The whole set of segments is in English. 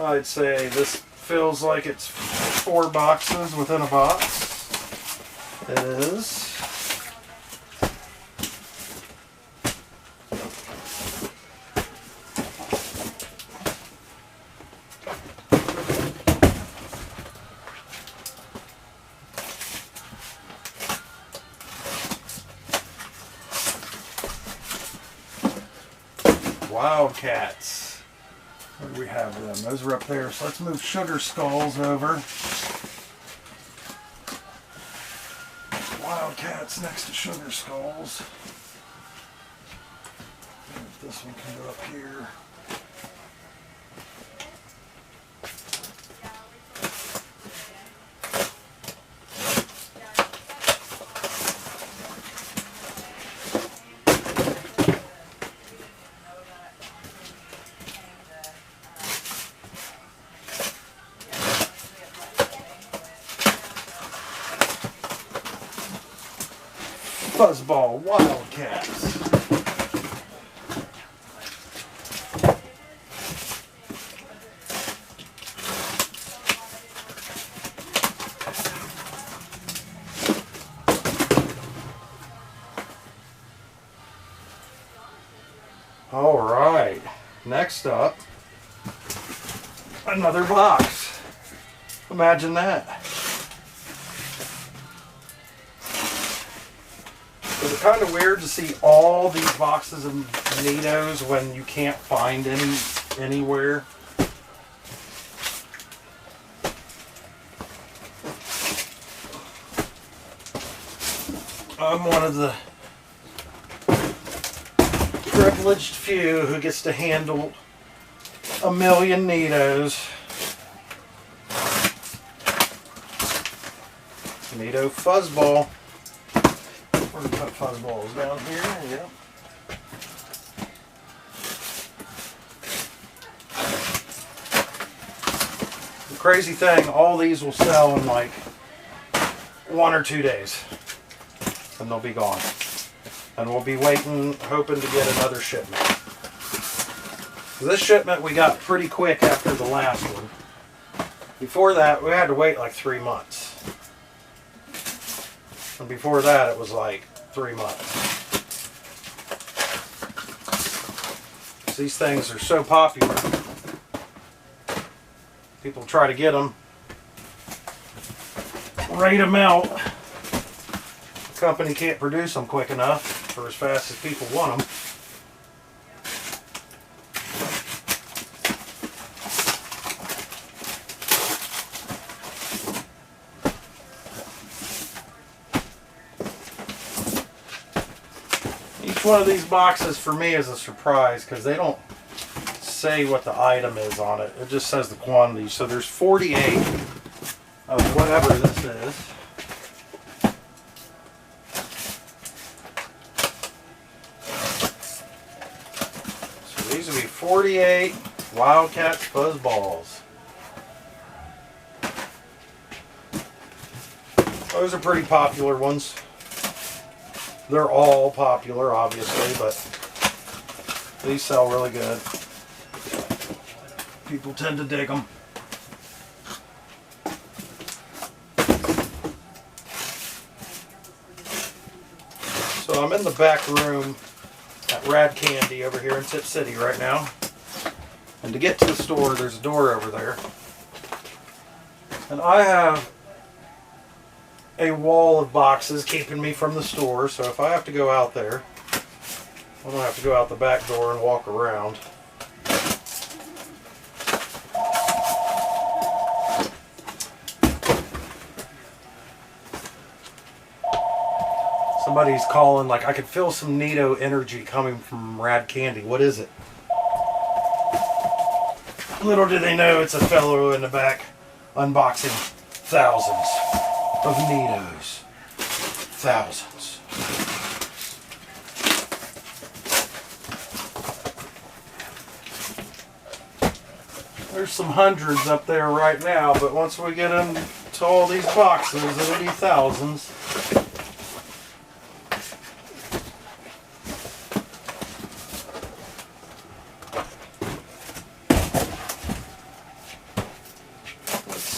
I'd say this feels like it's 4 boxes within a box. It is. Wildcats. Where do we have them? Those are up there. So let's move Sugar Skulls over. Wildcats next to Sugar Skulls. If this one can go up here. Fuzzball Wildcats. All right, next up, another box. Imagine that. Is it kind of weird to see all these boxes of NeeDohs when you can't find any anywhere? I'm one of the privileged few who gets to handle a million NeeDohs. NeeDoh Fuzzball. We're going to put Fuzzballs down here. Yep. The crazy thing, all these will sell in like 1 or 2 days. And they'll be gone. And we'll be waiting, hoping to get another shipment. This shipment we got pretty quick after the last one. Before that, we had to wait like 3 months. And before that, it was like 3 months. These things are so popular. People try to get them, rate them out. The company can't produce them quick enough or as fast as people want them. Each one of these boxes for me is a surprise because they don't say what the item is on it. It just says the quantity. So there's 48 of whatever this is. So these would be 48 Wildcats Fuzzballs. Those are pretty popular ones. They're all popular, obviously, but these sell really good. People tend to dig them. So I'm in the back room at Rad Candy over here in Tip City right now. And to get to the store, there's a door over there. And I have a wall of boxes keeping me from the store, so if I have to go out there, I'm gonna have to go out the back door and walk around. Somebody's calling, like I could feel some NeeDoh energy coming from Rad Candy. What is it? Little do they know it's a fellow in the back unboxing thousands of NeeDohs. Thousands. There's some hundreds up there right now, but once we get into all these boxes, it'll be thousands.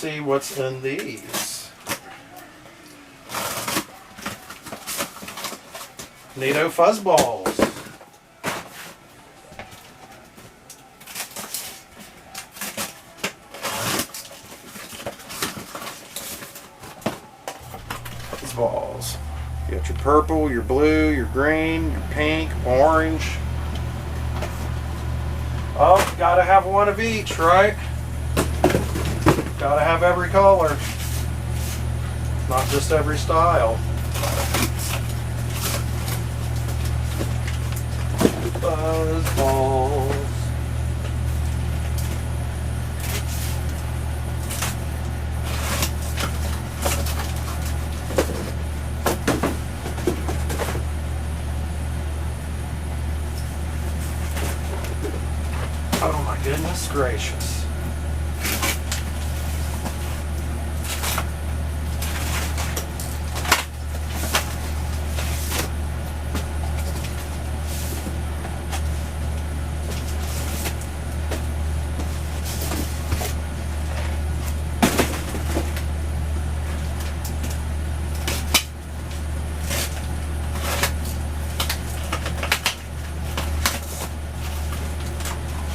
see what's in these. NeeDoh fuzz balls. Fuzz balls. You got your purple, your blue, your green, your pink, orange. Oh, gotta have one of each, right? Gotta have every color. Not just every style. Fuzz balls. Oh my goodness gracious.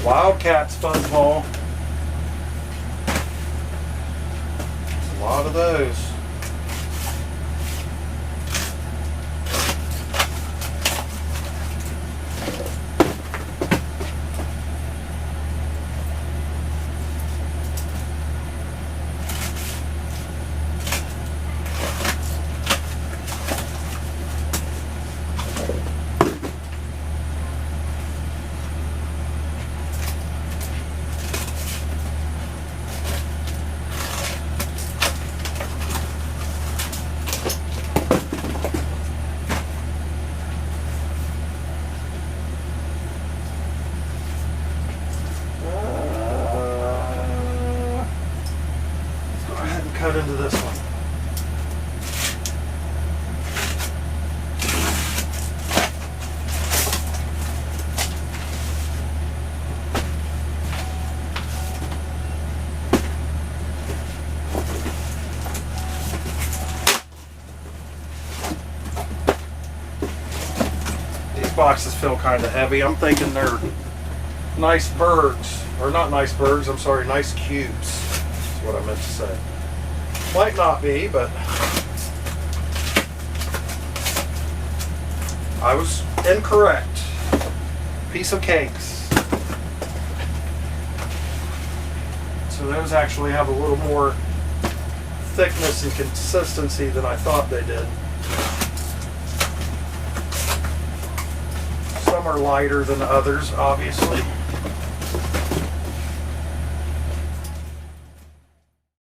Wildcats fuzzball. A lot of those. Cut into this one. These boxes feel kind of heavy. I'm thinking they're nice bergs, or not nice bergs, I'm sorry, nice cubes. That's what I meant to say. Might not be, but I was incorrect. Piece of cakes. So those actually have a little more thickness and consistency than I thought they did. Some are lighter than others, obviously.